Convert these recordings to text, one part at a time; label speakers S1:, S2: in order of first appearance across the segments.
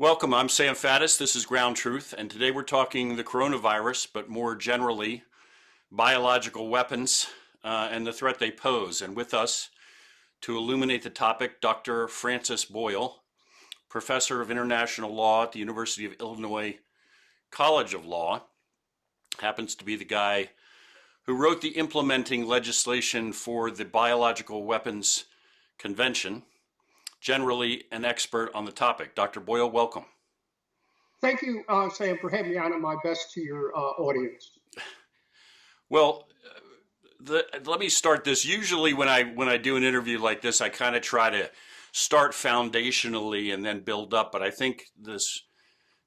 S1: Welcome, I'm Sam Faddis, this is Ground Truth, and today we're talking the coronavirus, but more generally, biological weapons and the threat they pose. And with us to illuminate the topic, Dr. Francis Boyle, Professor of International Law at the University of Illinois College of Law, happens to be the guy who wrote the implementing legislation for the Biological Weapons Convention, generally an expert on the topic. Dr. Boyle, welcome.
S2: Thank you, Sam, for having me on, and my best to your audience.
S1: Well, let me start this. Usually when I do an interview like this, I kind of try to start foundationally and then build up. But I think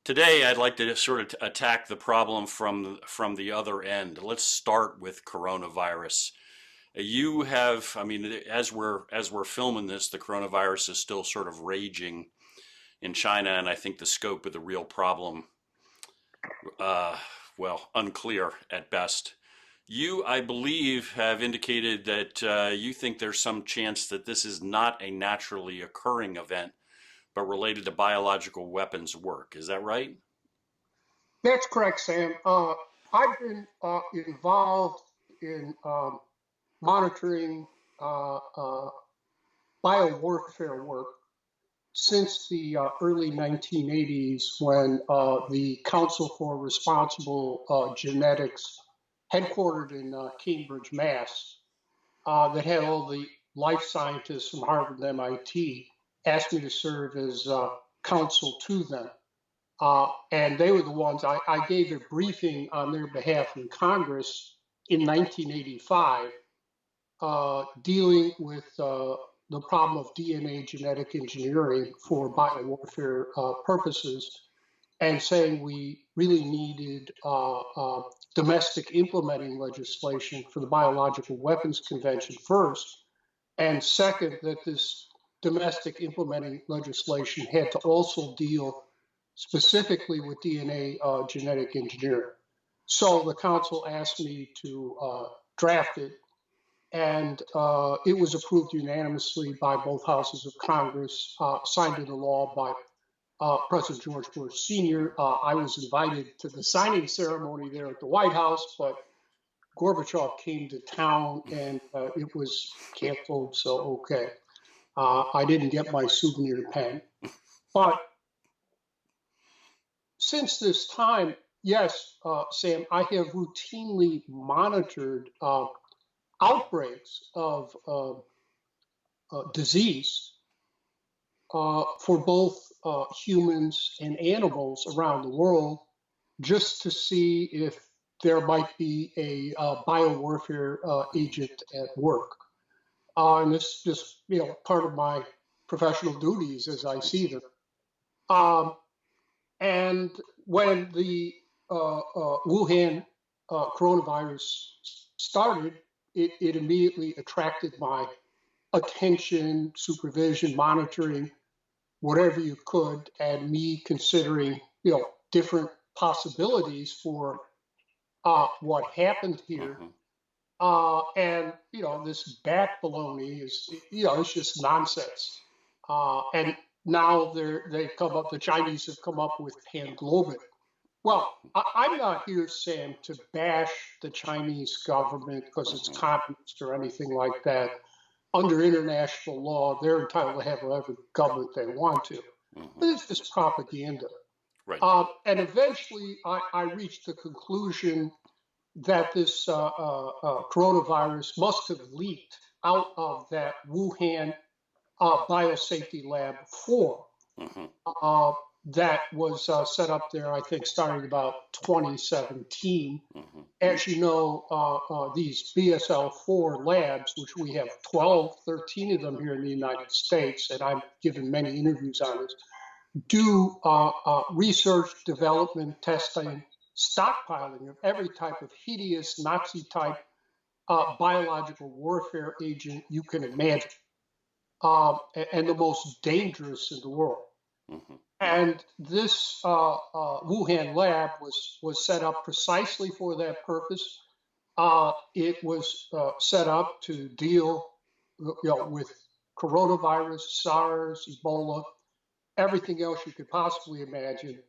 S1: today I'd like to sort of attack the problem from the other end. Let's start with coronavirus. You have, I mean, as we're filming this, the coronavirus is still sort of raging in China, and I think the scope of the real problem, well, unclear at best. You, I believe, have indicated that you think there's some chance that this is not a naturally occurring event, but related to biological weapons work. Is that right?
S2: That's correct, Sam. I've been involved in monitoring biowarfare work since the early 1980s, when the Council for Responsible Genetics, headquartered in Cambridge, Mass, that had all the life scientists from Harvard and MIT, asked me to serve as counsel to them. And they were the ones, I gave a briefing on their behalf in Congress in 1985, dealing with the problem of DNA genetic engineering for biowarfare purposes, and saying we really needed domestic implementing legislation for the Biological Weapons Convention first, and second, that this domestic implementing legislation had to also deal specifically with DNA genetic engineering. So the council asked me to draft it, and it was approved unanimously by both houses of Congress, signed into law by President George Bush Sr. I was invited to the signing ceremony there at the White House, but Gorbachev came to town and it was canceled, so okay. I didn't get my souvenir pen. But since this time, yes, Sam, I have routinely monitored outbreaks of disease for both humans and animals around the world, just to see if there might be a biowarfare agent at work. And it's just, part of my professional duties as I see them. And when the Wuhan coronavirus started, it immediately attracted my attention, supervision, monitoring, whatever you could, and me considering, different possibilities for what happened here. And, this bat baloney is, it's just nonsense. And now they've come up, the Chinese have come up with Panglovic. Well, I'm not here, Sam, to bash the Chinese government because it's communist or anything like that. Under international law, they're entitled to have whatever government they want to. But it's just propaganda.
S1: Right.
S2: And eventually, I reached the conclusion that this coronavirus must have leaked out of that Wuhan Biosafety Lab 4 that was set up there, I think, starting about 2017. As you know, these BSL4 labs, which we have 13 of them here in the United States, and I've given many interviews on this, do research, development, testing, stockpiling of every type of hideous Nazi-type biological warfare agent you can imagine, and the most dangerous in the world. And this Wuhan lab was set up precisely for that purpose. It was set up to deal with coronavirus, SARS, Ebola, everything else you could possibly imagine.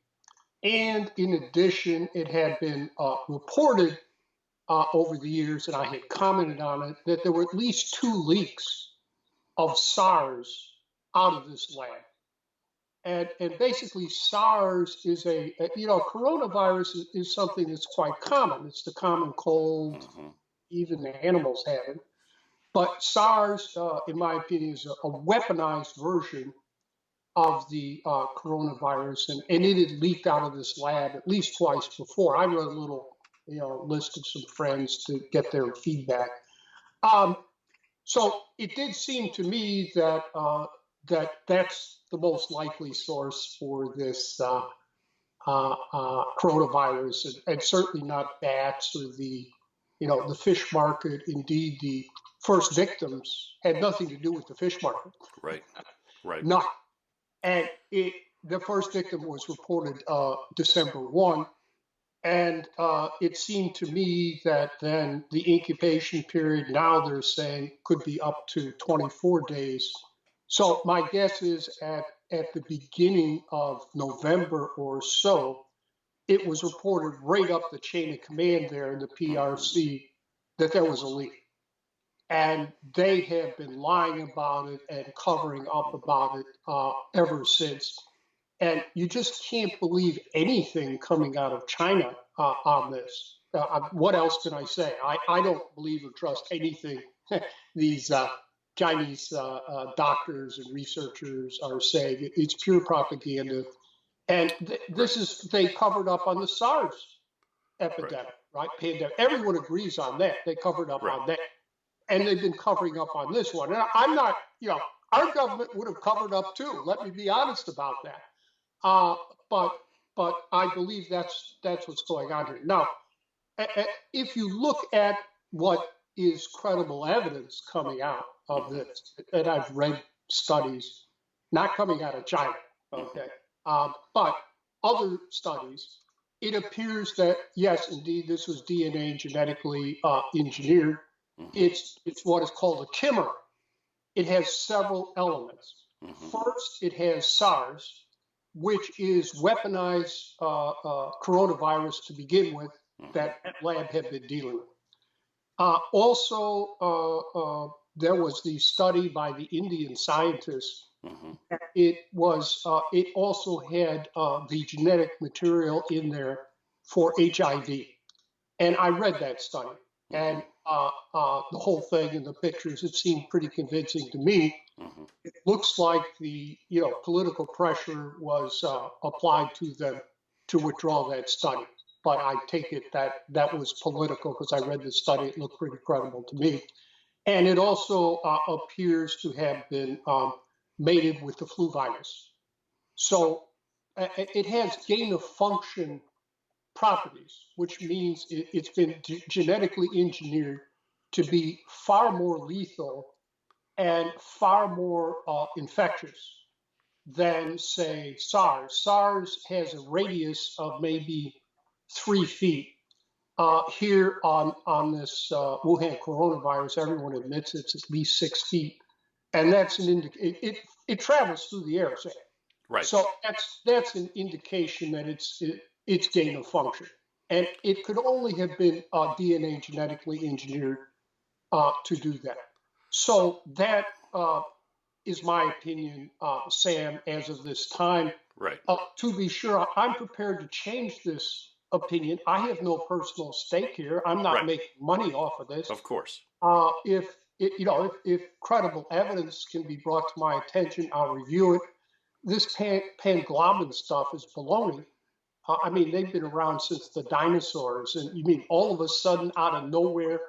S2: And in addition, it had been reported over the years, and I had commented on it, that there were at least 2 leaks of SARS out of this lab. And basically, SARS is coronavirus is something that's quite common. It's the common cold, even the animals have it. But SARS, in my opinion, is a weaponized version of the coronavirus, and it had leaked out of this lab at least twice before. I wrote a little, list of some friends to get their feedback. So it did seem to me that that's the most likely source for this coronavirus, and certainly not bats or the fish market. Indeed, the first victims had nothing to do with the fish market.
S1: Right. Right.
S2: Not. And the first victim was reported December 1. And it seemed to me that then the incubation period, now they're saying, could be up to 24 days. So my guess is at the beginning of November or so, it was reported right up the chain of command there in the PRC that there was a leak. And they have been lying about it and covering up about it ever since. And you just can't believe anything coming out of China on this. What else can I say? I don't believe or trust anything these Chinese doctors and researchers are saying. It's pure propaganda. And they covered up on the SARS epidemic, right? Pandemic. Everyone agrees on that. They covered up on that. And they've been covering up on this one. And I'm not, our government would have covered up too. Let me be honest about that. But I believe that's what's going on here. Now, if you look at what is credible evidence coming out of this, and I've read studies, not coming out of China, okay, but other studies, it appears that, yes, indeed, this was DNA genetically engineered. It's what is called a chimer. It has several elements. First, it has SARS, which is weaponized coronavirus to begin with, that lab had been dealing with. Also, there was the study by the Indian scientists. It also had the genetic material in there for HIV. And I read that study. And the whole thing in the pictures, it seemed pretty convincing to me. It looks like the political pressure was applied to them to withdraw that study. But I take it that was political, because I read the study. It looked pretty credible to me. And it also appears to have been mated with the flu virus. So it has gain of function properties, which means it's been genetically engineered to be far more lethal and far more infectious than, say, SARS. SARS has a radius of maybe 3 feet. Here on this Wuhan coronavirus, everyone admits it's at least 6 feet, and that's an it travels through the air, say.
S1: Right.
S2: So that's an indication that it's gain of function, and it could only have been DNA genetically engineered to do that. So that is my opinion, Sam, as of this time.
S1: Right.
S2: To be sure, I'm prepared to change this opinion. I have no personal stake here. I'm not making money off of this.
S1: Of course.
S2: If credible evidence can be brought to my attention, I'll review it. This panglobin stuff is baloney. I mean, they've been around since the dinosaurs, and you mean all of a sudden, out of nowhere,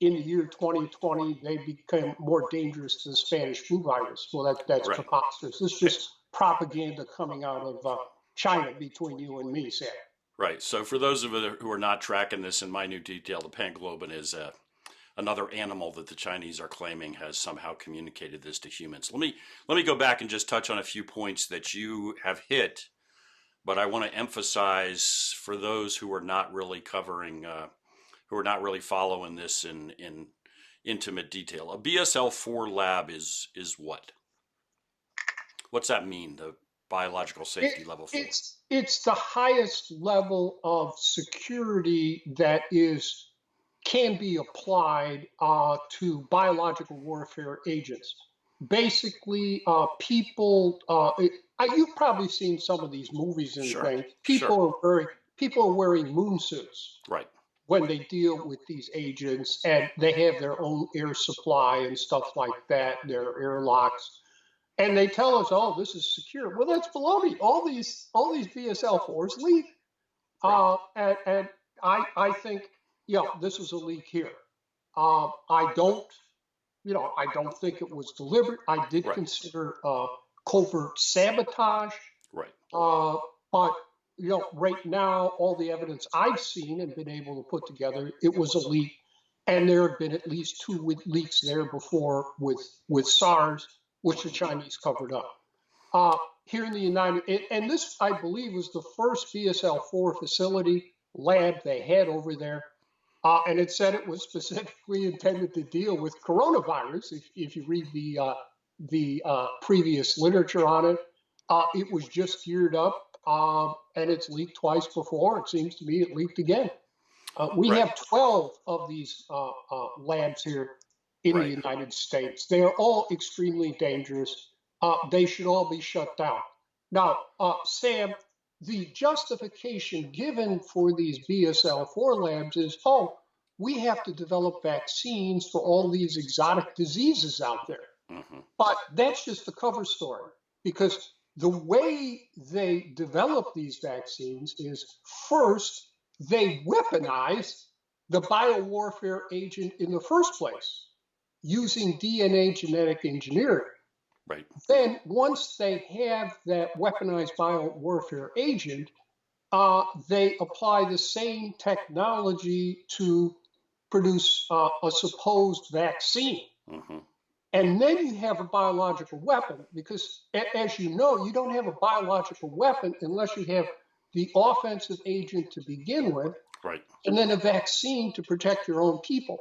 S2: in the year 2020, they became more dangerous than the Spanish flu virus? Well, that's preposterous. This is just propaganda coming out of China between you and me, Sam.
S1: Right. So for those of you who are not tracking this in minute detail, the panglobin is another animal that the Chinese are claiming has somehow communicated this to humans. Let me go back and just touch on a few points that you have hit, but I want to emphasize for those who are not really covering, who are not really following this in intimate detail. A BSL4 lab is what? What's that mean? biological safety level 4?
S2: It's the highest level of security that can be applied to biological warfare agents. Basically, you've probably seen some of these movies and
S1: Sure,
S2: things.
S1: sure.
S2: People are wearing moon suits
S1: Right,
S2: when they deal with these agents, and they have their own air supply and stuff like that, their airlocks. And they tell us, "Oh, this is secure." Well, that's baloney. All these BSL4s leak,
S1: right,
S2: and I think, this is a leak here. I don't, I don't think it was deliberate. I did
S1: right,
S2: consider covert sabotage,
S1: right,
S2: uh, but right now, all the evidence I've seen and been able to put together, it was a leak, and there have been at least two leaks there before with SARS, which the Chinese covered up. Here in the and this, I believe, was the first BSL4 facility lab they had over there. And it said it was specifically intended to deal with coronavirus. If you read the previous literature on it, it was just geared up, and it's leaked twice before. It seems to me it leaked again. We
S1: right,
S2: have 12 of these labs here in the
S1: right.
S2: United States. They are all extremely dangerous. They should all be shut down. Now, Sam, the justification given for these BSL4 labs is, oh, we have to develop vaccines for all these exotic diseases out there.
S1: Hmm.
S2: But that's just the cover story, because the way they develop these vaccines is, first, they weaponize the biowarfare agent in the first place using DNA genetic engineering.
S1: Right,
S2: Then, once they have that weaponized biowarfare agent, they apply the same technology to produce a supposed vaccine.
S1: hmm,
S2: And then you have a biological weapon, because, as you know, you don't have a biological weapon unless you have the offensive agent to begin with,
S1: right,
S2: and then a vaccine to protect your own people.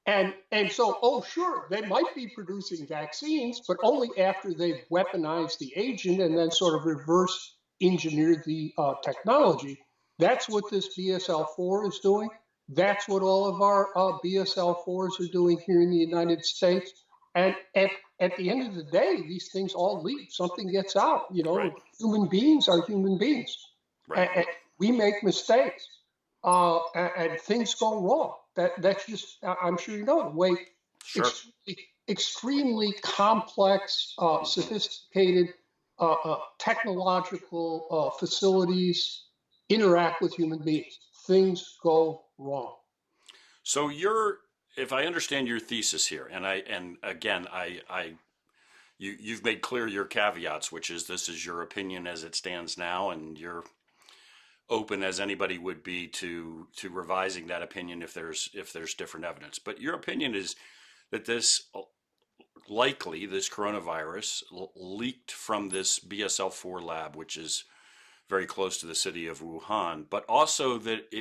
S2: And so, oh, sure, they might be producing vaccines, but only after they've weaponized the agent and then sort of reverse engineered the technology. That's what this BSL4 is doing. That's what all of our BSL4s are doing here in the United States. And at the end of the day, these things all leak. Something gets out.
S1: right,
S2: Human beings are human beings.
S1: right.
S2: And we make mistakes, and things go wrong. That's just, I'm sure you know, the way
S1: Sure.
S2: extremely complex,
S1: Hmm.
S2: sophisticated technological facilities interact with human beings. Things go wrong.
S1: So if I understand your thesis here, and again, you've made clear your caveats, which is this is your opinion as it stands now, and you're open as anybody would be to revising that opinion if there's different evidence. But your opinion is that this coronavirus leaked from this BSL4 lab, which is very close to the city of Wuhan, but also that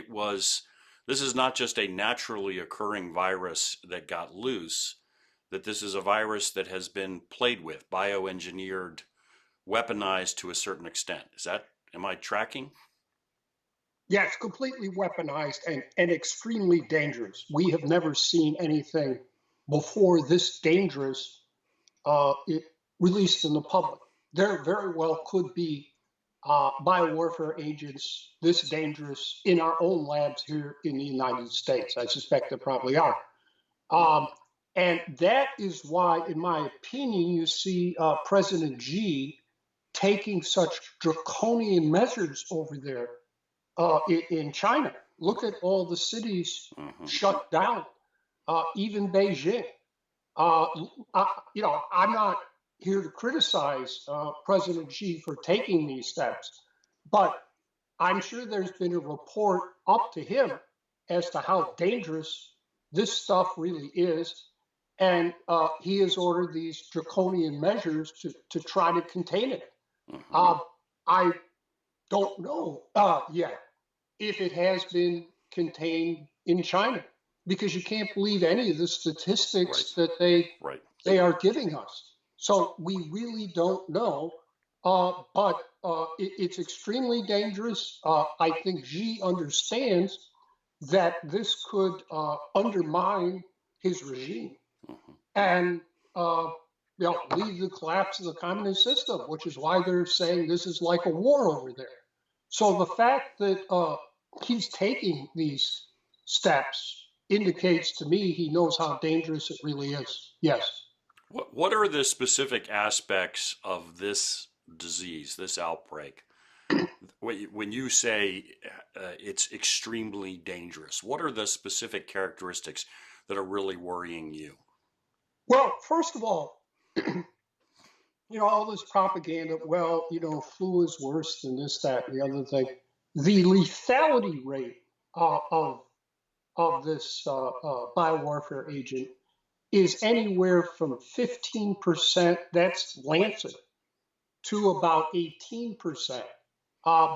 S1: this is not just a naturally occurring virus that got loose, that this is a virus that has been played with, bioengineered, weaponized to a certain extent. Am I tracking?
S2: Yeah, it's completely weaponized and extremely dangerous. We have never seen anything before this dangerous it released in the public. There very well could be biowarfare agents this dangerous in our own labs here in the United States. I suspect there probably are. Um, and that is why, in my opinion, you see President Xi taking such draconian measures over there in China. Look at all the cities
S1: Mm-hmm.
S2: shut down, even Beijing. I'm not here to criticize President Xi for taking these steps, but I'm sure there's been a report up to him as to how dangerous this stuff really is. And he has ordered these draconian measures to try to contain it.
S1: Mm-hmm.
S2: I don't know yet if it has been contained in China, because you can't believe any of the
S1: Right,
S2: statistics that they
S1: right.
S2: they are giving us. So we really don't know. It's extremely dangerous. I think Xi understands that this could undermine his regime and lead to the collapse of the communist system, which is why they're saying this is like a war over there. So the fact that he's taking these steps indicates to me he knows how dangerous it really is. Yes.
S1: What are the specific aspects of this disease, this outbreak? When you say it's extremely dangerous, what are the specific characteristics that are really worrying you?
S2: Well, first of all, all this propaganda, flu is worse than this, that, and the other thing. The lethality rate of this biowarfare agent is anywhere from 15%, that's Lancet, to about 18%.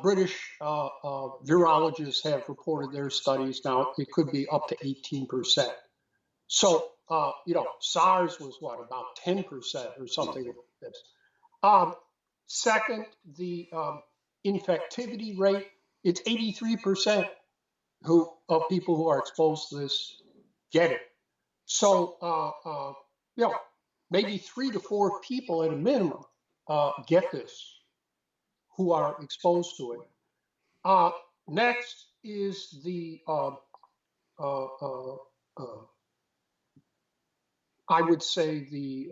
S2: British virologists have reported their studies now, it could be up to 18%. So, SARS was what, about 10% or something like this. Second, the infectivity rate, it's 83% of people who are exposed to this get it. So, maybe 3 to 4 people at a minimum get this who are exposed to it. Next is the, I would say, the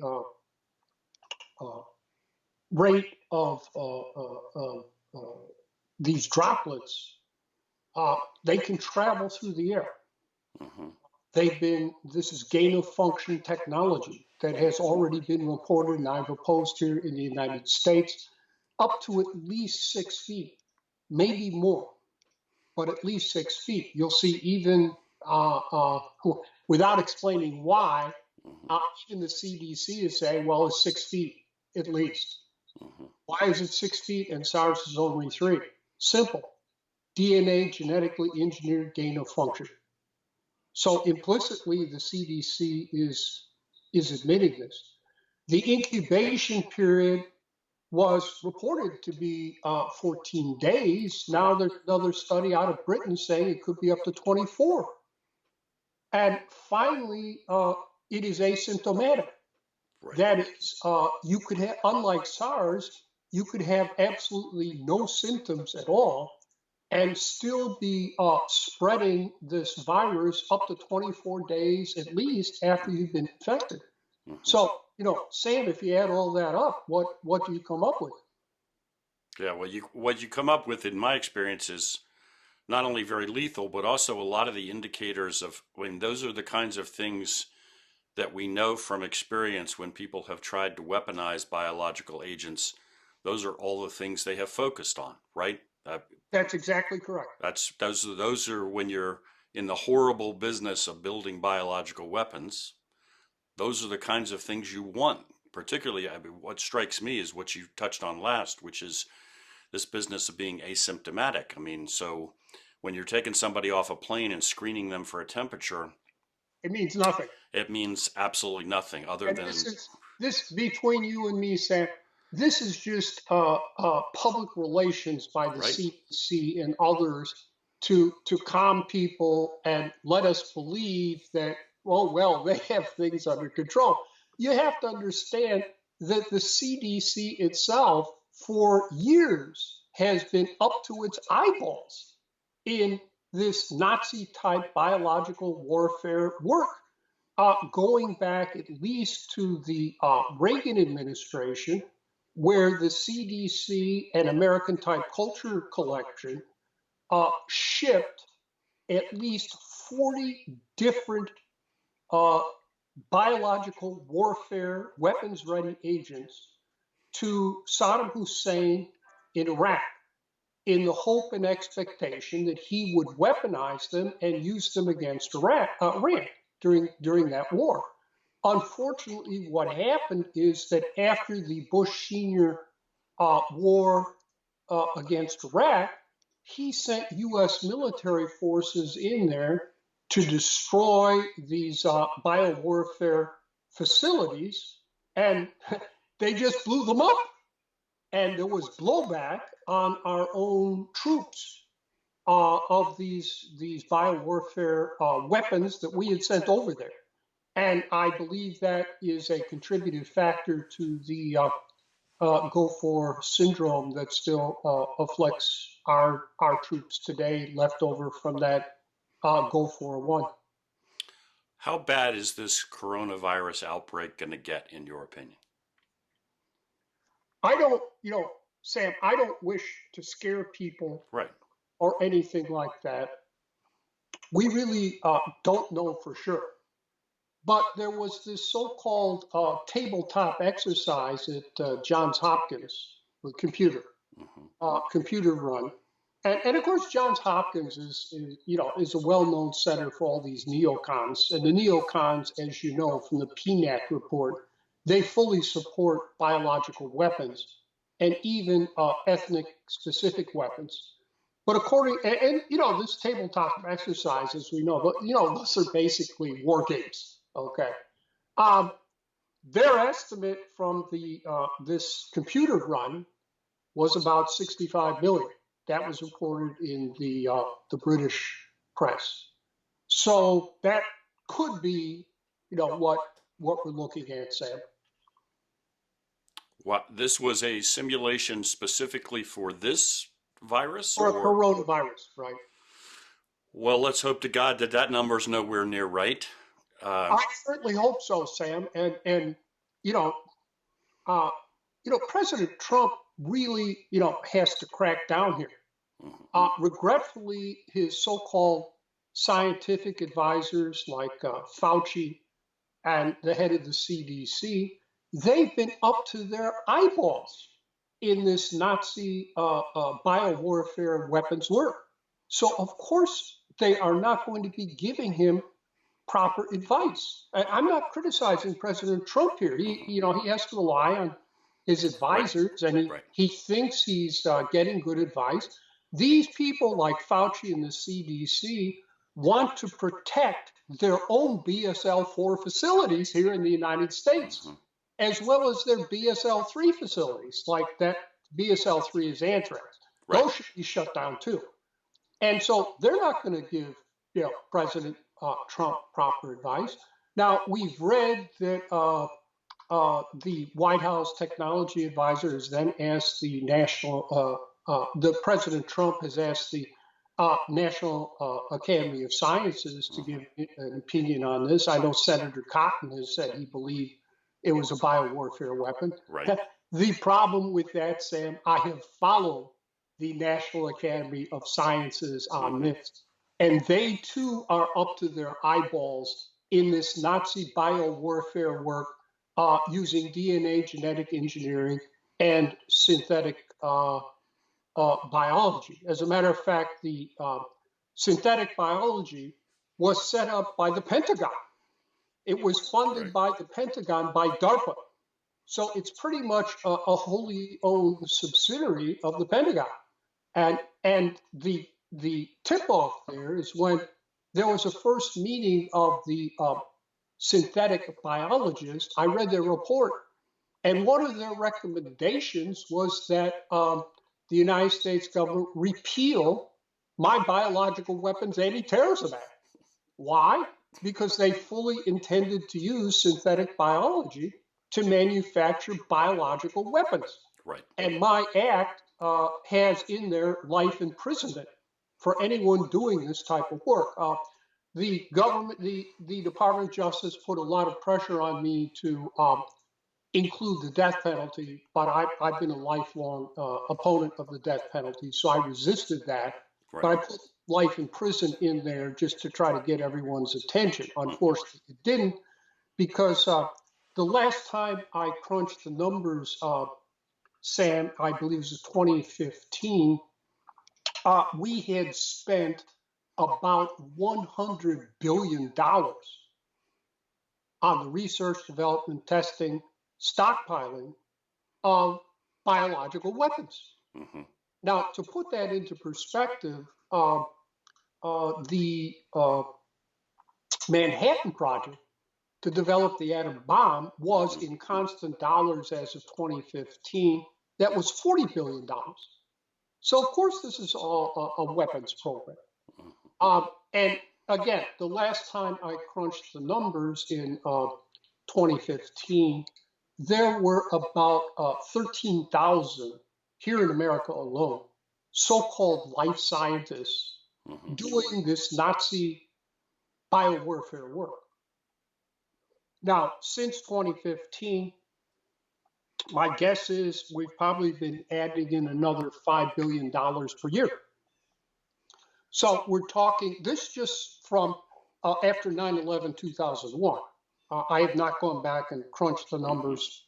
S2: rate of these droplets. They can travel through the air. This is gain of function technology that has already been reported, and I've opposed here in the United States, up to at least 6 feet, maybe more, but at least 6 feet. You'll see even, without explaining why, even the CDC is saying, well, it's 6 feet at least. Why is it 6 feet and SARS is only 3? Simple. DNA genetically engineered gain of function. So implicitly, the CDC is admitting this. The incubation period was reported to be 14 days. Now there's another study out of Britain saying it could be up to 24. And finally, it is asymptomatic.
S1: Right.
S2: That is, you could have, unlike SARS, you could have absolutely no symptoms at all and still be spreading this virus up to 24 days at least after you've been infected. So, Sam, if you add all that up, what do you come up with?
S1: Yeah, what you come up with, in my experience, is not only very lethal, but also a lot of the indicators of when those are the kinds of things that we know from experience when people have tried to weaponize biological agents. Those are all the things they have focused on, right?
S2: That's exactly correct.
S1: Those are when you're in the horrible business of building biological weapons. Those are the kinds of things you want. Particularly, what strikes me is what you touched on last, which is this business of being asymptomatic. So when you're taking somebody off a plane and screening them for a temperature,
S2: it means nothing.
S1: It means absolutely nothing other than
S2: this between you and me, Sam. This is just public relations by the CDC and others to calm people and let us believe that, they have things under control. You have to understand that the CDC itself for years has been up to its eyeballs in this Nazi-type biological warfare work, going back at least to the Reagan administration, where the CDC and American Type Culture Collection shipped at least 40 different biological warfare weapons-ready agents to Saddam Hussein in Iraq, in the hope and expectation that he would weaponize them and use them against Iran during that war. Unfortunately, what happened is that after the Bush Sr. War against Iraq, he sent U.S. military forces in there to destroy these biowarfare facilities, and they just blew them up. and there was blowback on our own troops of these biowarfare weapons that we had sent over there. And I believe that is a contributing factor to the Gulf War syndrome that still afflicts our troops today, left over from that Gulf War I.
S1: How bad is this coronavirus outbreak going to get, in your opinion?
S2: I don't, Sam, I don't wish to scare people
S1: Right.
S2: or anything like that. We really don't know for sure. But there was this so-called tabletop exercise at Johns Hopkins with computer run. And of course, Johns Hopkins is a well-known center for all these neocons. And the neocons, as you know from the PNAC report, they fully support biological weapons and even ethnic-specific weapons. But this tabletop exercise, as we know, but those are basically war games. Okay. Their estimate from this computer run was about 65 million. That was reported in the British press. So that could be, what we're looking at, Sam.
S1: What, this was a simulation specifically for this virus?
S2: Or coronavirus, right?
S1: Well, let's hope to God that that number's nowhere near right.
S2: I certainly hope so, Sam. And President Trump really, has to crack down here. Regretfully, his so-called scientific advisors like Fauci and the head of the CDC, they've been up to their eyeballs in this Nazi biowarfare weapons work. So, of course, they are not going to be giving him proper advice. I'm not criticizing President Trump here. He has to rely on his advisors, and he thinks he's getting good advice. These people like Fauci and the CDC want to protect their own BSL4 facilities here in the United States, as well as their BSL3 facilities, like that BSL3 is anthrax. Those should be shut down too. And so they're not going to give President Trump proper advice. Now, we've read that the White House technology advisor has then asked the President Trump has asked the National Academy of Sciences to give an opinion on this. I know Senator Cotton has said he believed it was a biowarfare weapon.
S1: Right.
S2: The problem with that, Sam, I have followed the National Academy of Sciences on this, and they too are up to their eyeballs in this Nazi biowarfare work using DNA genetic engineering and synthetic biology. As a matter of fact, the synthetic biology was set up by the Pentagon. It was funded by the Pentagon, by DARPA. So it's pretty much a wholly owned subsidiary of the Pentagon. And the tip-off there is when there was a first meeting of the synthetic biologists. I read their report, and one of their recommendations was that the United States government repeal my Biological Weapons Anti-Terrorism Act. Why? Because they fully intended to use synthetic biology to manufacture biological weapons.
S1: Right.
S2: And my act has in there life imprisonment for anyone doing this type of work. The government, the Department of Justice put a lot of pressure on me to include the death penalty, but I've been a lifelong opponent of the death penalty, so I resisted that.
S1: Right.
S2: But I put life in prison in there just to try to get everyone's attention. Unfortunately, it didn't, because the last time I crunched the numbers, Sam, I believe it was 2015, we had spent about $100 billion on the research, development, testing, stockpiling of biological weapons. Now, to put that into perspective, the Manhattan Project to develop the atom bomb was in constant dollars as of 2015 that was $40 billion. So, of course, this is all a weapons program. And again, the last time I crunched the numbers in 2015, there were about 13,000 here in America alone, so-called life scientists doing this Nazi biowarfare work. Now, since 2015, my guess is we've probably been adding in another $5 billion per year. So we're talking, this just from after 9/11/2001. I have not gone back and crunched the numbers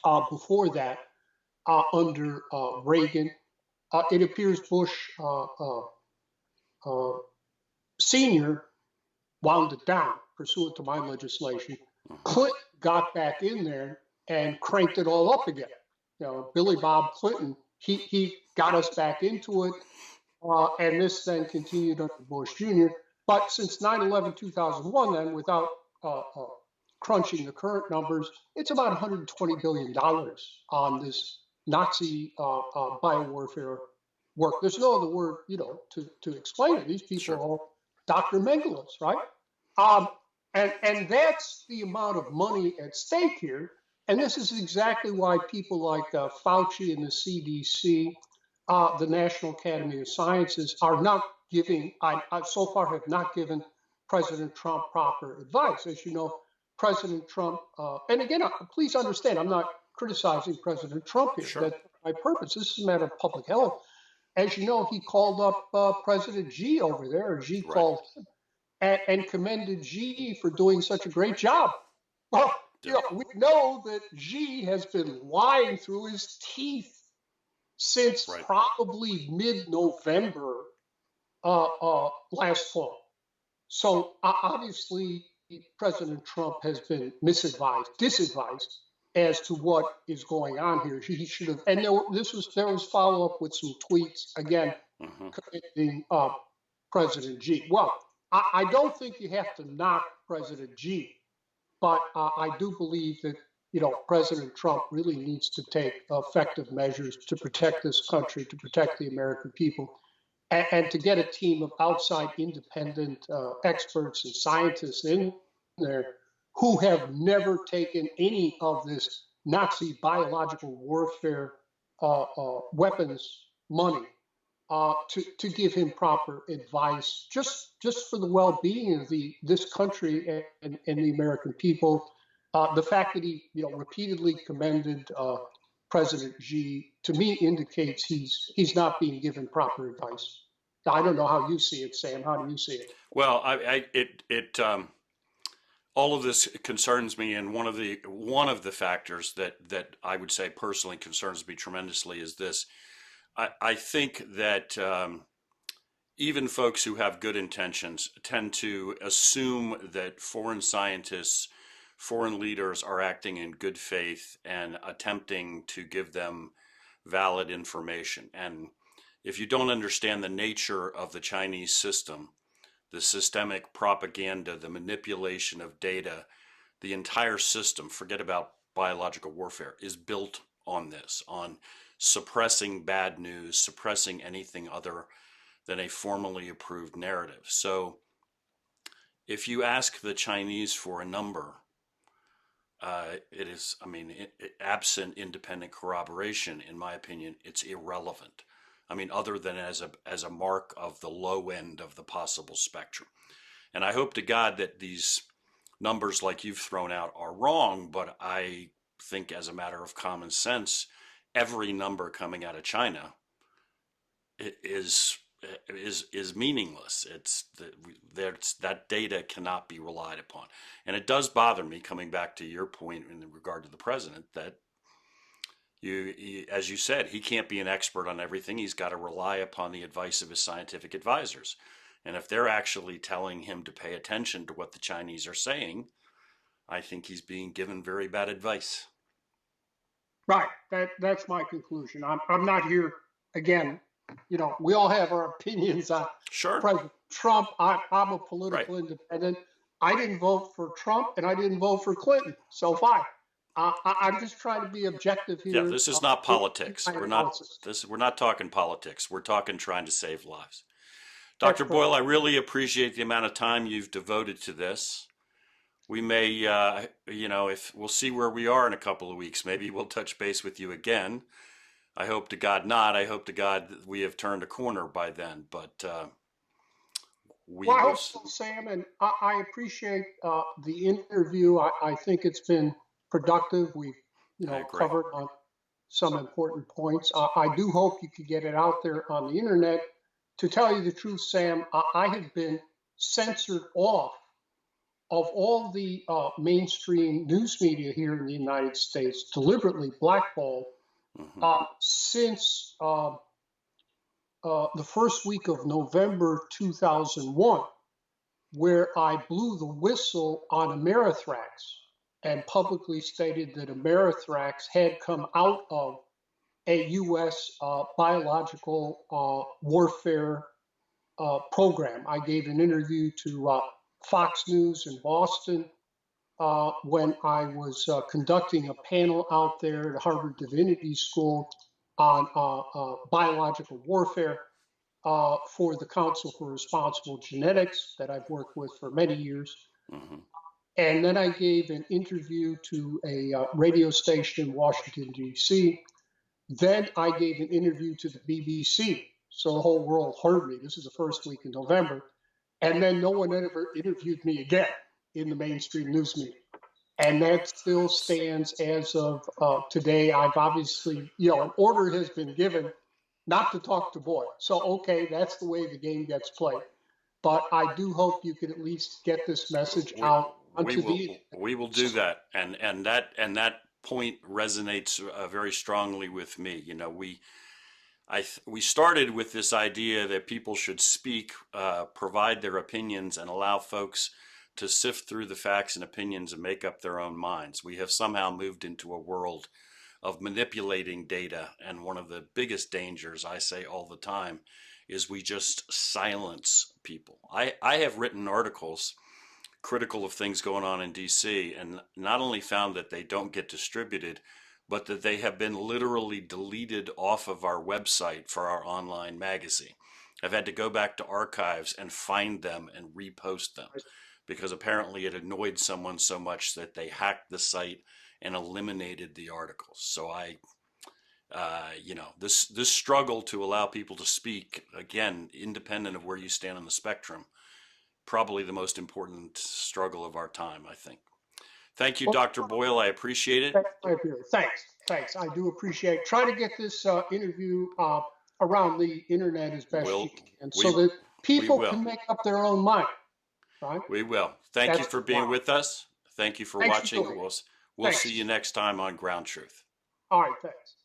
S2: before that under Reagan. It appears Bush Sr. wound it down pursuant to my legislation. Clinton got back in there and cranked it all up again. Billy Bob Clinton, he got us back into it. And this then continued under Bush Jr. But since 9/11/2001, then, without crunching the current numbers, it's about $120 billion on this Nazi biowarfare work. There's no other word, to explain it. These people are all Dr. Mengeles, right? And that's the amount of money at stake here. And this is exactly why people like Fauci and the CDC, the National Academy of Sciences, are not giving, I so far have not given President Trump proper advice. As you know, President Trump, and again, please understand, I'm not criticizing President Trump here. Sure. That's my purpose. This is a matter of public health. As you know, he called up President Xi over there, or Xi called him, and commended Xi for doing such a great job. Well, we know that Xi has been lying through his teeth since probably mid-November last fall. So obviously, President Trump has been disadvised as to what is going on here. He should have, and there was follow-up with some tweets again, commending President Xi. Well, I don't think you have to knock President Xi, but I do believe that President Trump really needs to take effective measures to protect this country, to protect the American people, and to get a team of outside independent experts and scientists in there who have never taken any of this Nazi biological warfare weapons money to give him proper advice, just for the well-being of this country and the American people. The fact that he repeatedly commended President Xi, to me, indicates he's not being given proper advice. I don't know how you see it, Sam. How do you see it?
S1: Well, all of this concerns me, and one of the factors that I would say personally concerns me tremendously is this. I think that even folks who have good intentions tend to assume that foreign scientists, foreign leaders are acting in good faith and attempting to give them valid information. And if you don't understand the nature of the Chinese system, the systemic propaganda, the manipulation of data, the entire system, forget about biological warfare, is built on this, on suppressing bad news, suppressing anything other than a formally approved narrative. So if you ask the Chinese for a number, it is, absent independent corroboration, in my opinion, it's irrelevant. Other than as a mark of the low end of the possible spectrum. And I hope to God that these numbers like you've thrown out are wrong, but I think as a matter of common sense, every number coming out of China is meaningless. That data cannot be relied upon. And it does bother me, coming back to your point in regard to the president, that as you said, he can't be an expert on everything. He's got to rely upon the advice of his scientific advisors. And if they're actually telling him to pay attention to what the Chinese are saying, I think he's being given very bad advice.
S2: Right. That's my conclusion. I'm not here, again, we all have our opinions on President Trump. I'm a political independent. I didn't vote for Trump and I didn't vote for Clinton. So fine. I'm just trying to be objective
S1: Yeah,
S2: here.
S1: this is not politics.
S2: My analysis.
S1: We're not talking politics. We're talking trying to save lives.
S2: That's
S1: Dr.
S2: correct.
S1: Boyle, I really appreciate the amount of time you've devoted to this. We may, if we'll see where we are in a couple of weeks, maybe we'll touch base with you again. I hope to God not. I hope to God that we have turned a corner by then, but we
S2: Well, I
S1: will.
S2: hope so, Sam, and I appreciate the interview. I think it's been productive. We've,
S1: I agree.
S2: covered on some important points. I do hope you could get it out there on the internet. To tell you the truth, Sam, I have been censored off of all the mainstream news media here in the United States, deliberately blackballed since the first week of November 2001, where I blew the whistle on Amerithrax and publicly stated that Amerithrax had come out of a U.S. Biological warfare program. I gave an interview to Fox News in Boston when I was conducting a panel out there at Harvard Divinity School on biological warfare for the Council for Responsible Genetics that I've worked with for many years.
S1: Mm-hmm.
S2: And then I gave an interview to a radio station in Washington, D.C. Then I gave an interview to the BBC. So the whole world heard me. This is the first week in November. And then no one ever interviewed me again in the mainstream news media. And that still stands as of today. I've obviously, an order has been given not to talk to Boyle. So, okay, that's the way the game gets played. But I do hope you can at least get this message out onto the.
S1: We will do that, and that point resonates very strongly with me. We started with this idea that people should speak, provide their opinions, and allow folks to sift through the facts and opinions and make up their own minds. We have somehow moved into a world of manipulating data, and one of the biggest dangers, I say all the time, is we just silence people. I have written articles critical of things going on in DC, and not only found that they don't get distributed, but that they have been literally deleted off of our website for our online magazine. I've had to go back to archives and find them and repost them because apparently it annoyed someone so much that they hacked the site and eliminated the articles. So this struggle to allow people to speak, again, independent of where you stand on the spectrum, probably the most important struggle of our time, I think. Thank you, Dr. Boyle. I appreciate it.
S2: Thanks. I do appreciate it. Try to get this interview around the internet as best you can so that people can make up their own mind. Right?
S1: We will. Thank you for being with us. Thank you for watching. We'll see you next time on Ground Truth.
S2: All right, thanks.